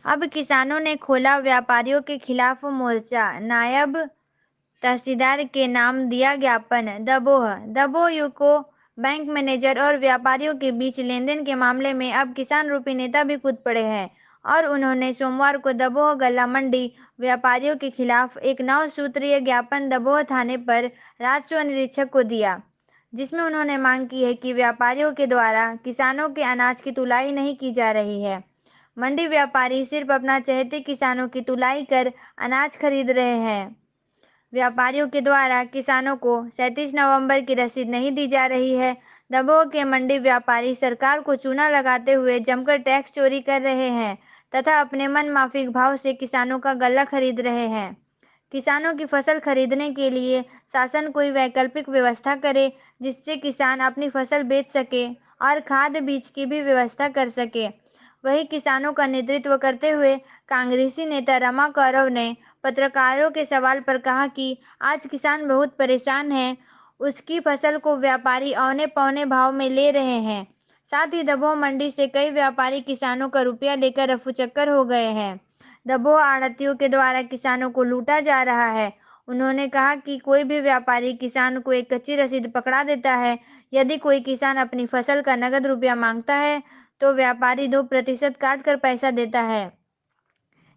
अब किसानों ने खोला व्यापारियों के खिलाफ मोर्चा। नायब तहसीलदार के नाम दिया ज्ञापन। दबोह यूको बैंक मैनेजर और व्यापारियों के बीच लेनदेन के मामले में अब किसान रूपी नेता भी कूद पड़े हैं और उन्होंने सोमवार को दबोह गल्ला मंडी व्यापारियों के खिलाफ एक 9 सूत्रीय ज्ञापन दबोह थाने पर राजस्व निरीक्षक को दिया, जिसमें उन्होंने मांग की है कि व्यापारियों के द्वारा किसानों के अनाज की तुलाई नहीं की जा रही है। मंडी व्यापारी सिर्फ अपना चहेते किसानों की तुलाई कर अनाज खरीद रहे हैं। व्यापारियों के द्वारा किसानों को 37 नवंबर की रसीद नहीं दी जा रही है। दमोह के मंडी व्यापारी सरकार को चूना लगाते हुए जमकर टैक्स चोरी कर रहे हैं तथा अपने मन माफिक भाव से किसानों का गल्ला खरीद रहे हैं। किसानों की फसल खरीदने के लिए शासन कोई वैकल्पिक व्यवस्था करे जिससे किसान अपनी फसल बेच सके और खाद बीज की भी व्यवस्था कर सके। वहीं किसानों का नेतृत्व करते हुए कांग्रेसी नेता रमा कौरव ने पत्रकारों के सवाल पर कहा कि आज किसान बहुत परेशान है, उसकी फसल को व्यापारी औने पौने भाव में ले रहे हैं। साथ ही दबोह मंडी से कई व्यापारी किसानों का रुपया लेकर रफूचक्कर हो गए हैं। दबोह आढ़तियों के द्वारा किसानों को लूटा जा रहा है। उन्होंने कहा कि कोई भी व्यापारी किसान को एक कच्ची रसीद पकड़ा देता है। यदि कोई किसान अपनी फसल का नगद रुपया मांगता है तो व्यापारी 2% काट कर पैसा देता है,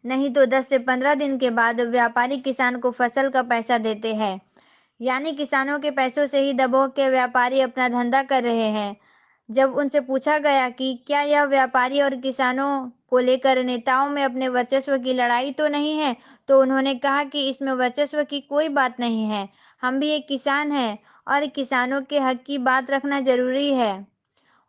नहीं तो 10 से 15 दिन के बाद व्यापारी किसान को फसल का पैसा देते हैं। यानी किसानों के पैसों से ही दबोह के व्यापारी अपना धंधा कर रहे हैं। जब उनसे पूछा गया कि क्या यह व्यापारी और किसानों को लेकर नेताओं में अपने वर्चस्व की लड़ाई तो नहीं है, तो उन्होंने कहा कि इसमें वर्चस्व की कोई बात नहीं है। हम भी एक किसान हैं और किसानों के हक की बात रखना जरूरी है।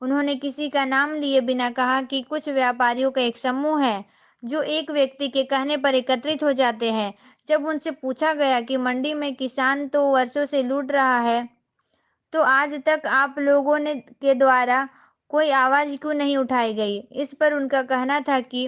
उन्होंने किसी का नाम लिए बिना कहा कि कुछ व्यापारियों का एक समूह है जो एक व्यक्ति के कहने पर एकत्रित हो जाते हैं। जब उनसे पूछा गया कि मंडी में किसान तो वर्षों से लूट रहा है, तो आज तक आप लोगों ने के द्वारा कोई आवाज क्यों नहीं उठाई गई? इस पर उनका कहना था कि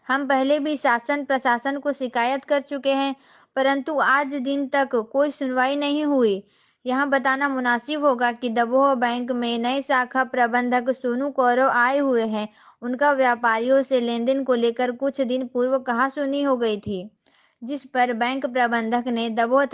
हम पहले भी शासन प्रशासन को शिकायत कर चुके हैं, परंतु आज दिन तक कोई सुनवाई नहीं हुई। यहाँ बताना मुनासिब होगा कि दबोह बैंक में नए शाखा प्रबंधक सोनू कौरव आए हुए हैं। उनका व्यापारियों से लेनदेन को लेकर कुछ दिन पूर्व कहासुनी हो गई थी, जिस पर बैंक प्रबंधक ने दबोह